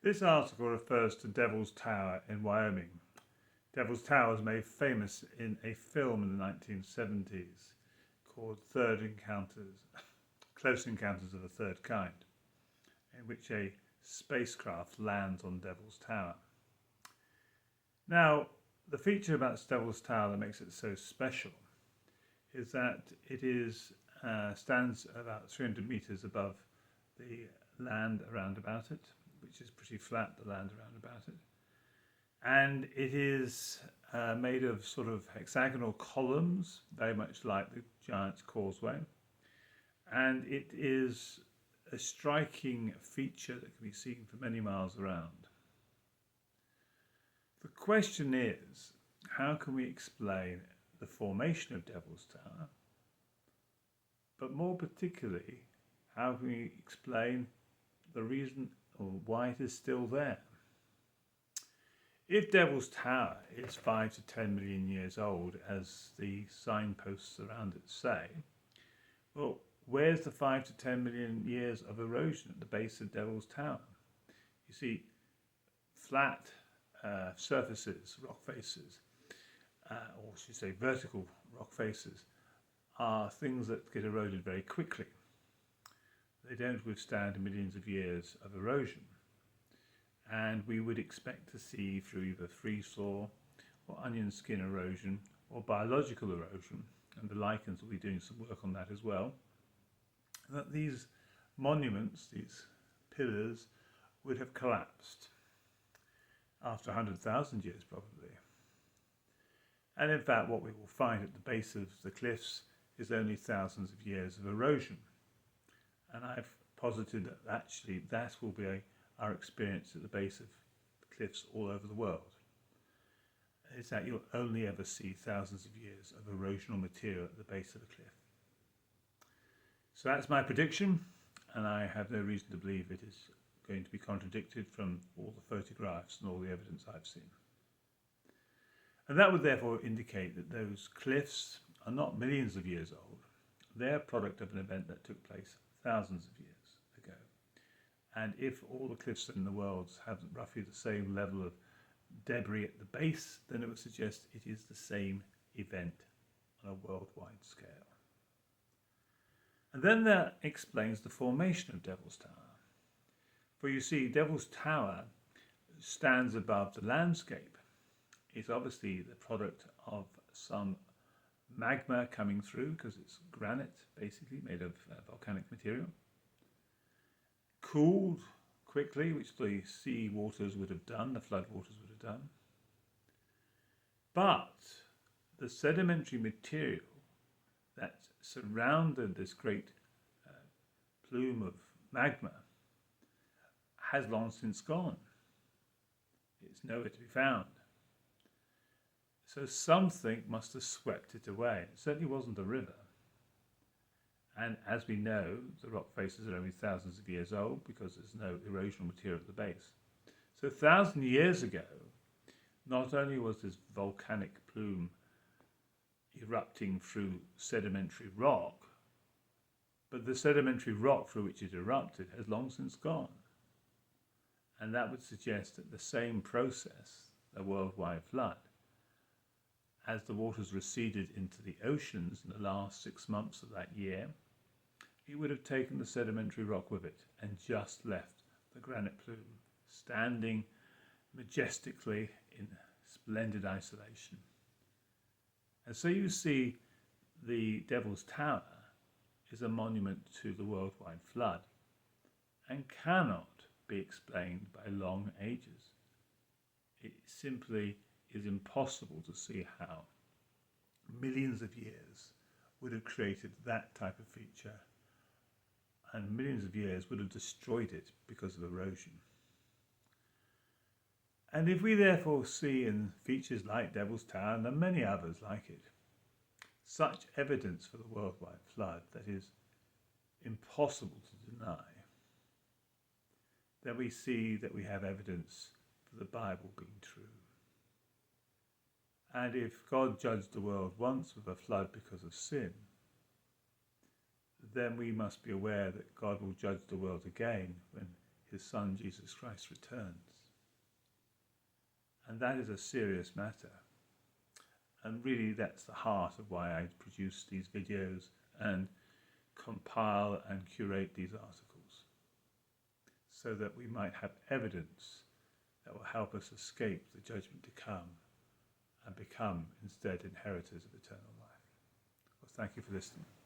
This article refers to Devil's Tower in Wyoming. Devil's Tower was made famous in a film in the 1970s called Close Encounters of the Third Kind, in which a spacecraft lands on Devil's Tower. Now, the feature about Devil's Tower that makes it so special is that it stands about 300 meters above the land around about it, which is pretty flat, the land around about it. And it is made of sort of hexagonal columns, very much like the Giant's Causeway. And it is a striking feature that can be seen for many miles around. The question is, how can we explain the formation of Devil's Tower? But more particularly, how can we explain the reason or why it is still there? If Devil's Tower is 5 to 10 million years old, as the signposts around it say, well, where's the 5 to 10 million years of erosion at the base of Devil's Tower? You see, flat surfaces, rock faces, or should say vertical rock faces, are things that get eroded very quickly. They don't withstand millions of years of erosion. And we would expect to see through either freeze-thaw or onion skin erosion or biological erosion, and the lichens will be doing some work on that as well, that these monuments, these pillars, would have collapsed after 100,000 years probably. And in fact, what we will find at the base of the cliffs is only thousands of years of erosion. And I've posited that actually that will be our experience at the base of cliffs all over the world. It's that you'll only ever see thousands of years of erosional material at the base of a cliff. So that's my prediction, and I have no reason to believe it is going to be contradicted from all the photographs and all the evidence I've seen. And that would therefore indicate that those cliffs are not millions of years old. They're a product of an event that took place thousands of years ago. And if all the cliffs in the world have roughly the same level of debris at the base, then it would suggest it is the same event on a worldwide scale. And then that explains the formation of Devil's Tower. For you see, Devil's Tower stands above the landscape. It's obviously the product of some magma coming through, because it's granite basically made of volcanic material, cooled quickly, which the sea waters would have done, the flood waters would have done. But the sedimentary material that surrounded this great plume of magma has long since gone. It's nowhere to be found. So something must have swept it away. It certainly wasn't a river. And as we know, the rock faces are only thousands of years old because there's no erosional material at the base. So 1,000 years ago, not only was this volcanic plume erupting through sedimentary rock, but the sedimentary rock through which it erupted has long since gone. And that would suggest that the same process, a worldwide flood, as the waters receded into the oceans in the last 6 months of that year, it would have taken the sedimentary rock with it and just left the granite plume standing majestically in splendid isolation. And so you see the Devil's Tower is a monument to the worldwide flood and cannot be explained by long ages. It simply is impossible to see how millions of years would have created that type of feature, and millions of years would have destroyed it because of erosion. And if we therefore see in features like Devil's Tower, and there are many others like it, such evidence for the worldwide flood that is impossible to deny, then we see that we have evidence for the Bible being true. And if God judged the world once with a flood because of sin, then we must be aware that God will judge the world again when his Son Jesus Christ returns. And that is a serious matter. And really that's the heart of why I produce these videos and compile and curate these articles, so that we might have evidence that will help us escape the judgment to come and become instead inheritors of eternal life. Well, thank you for listening.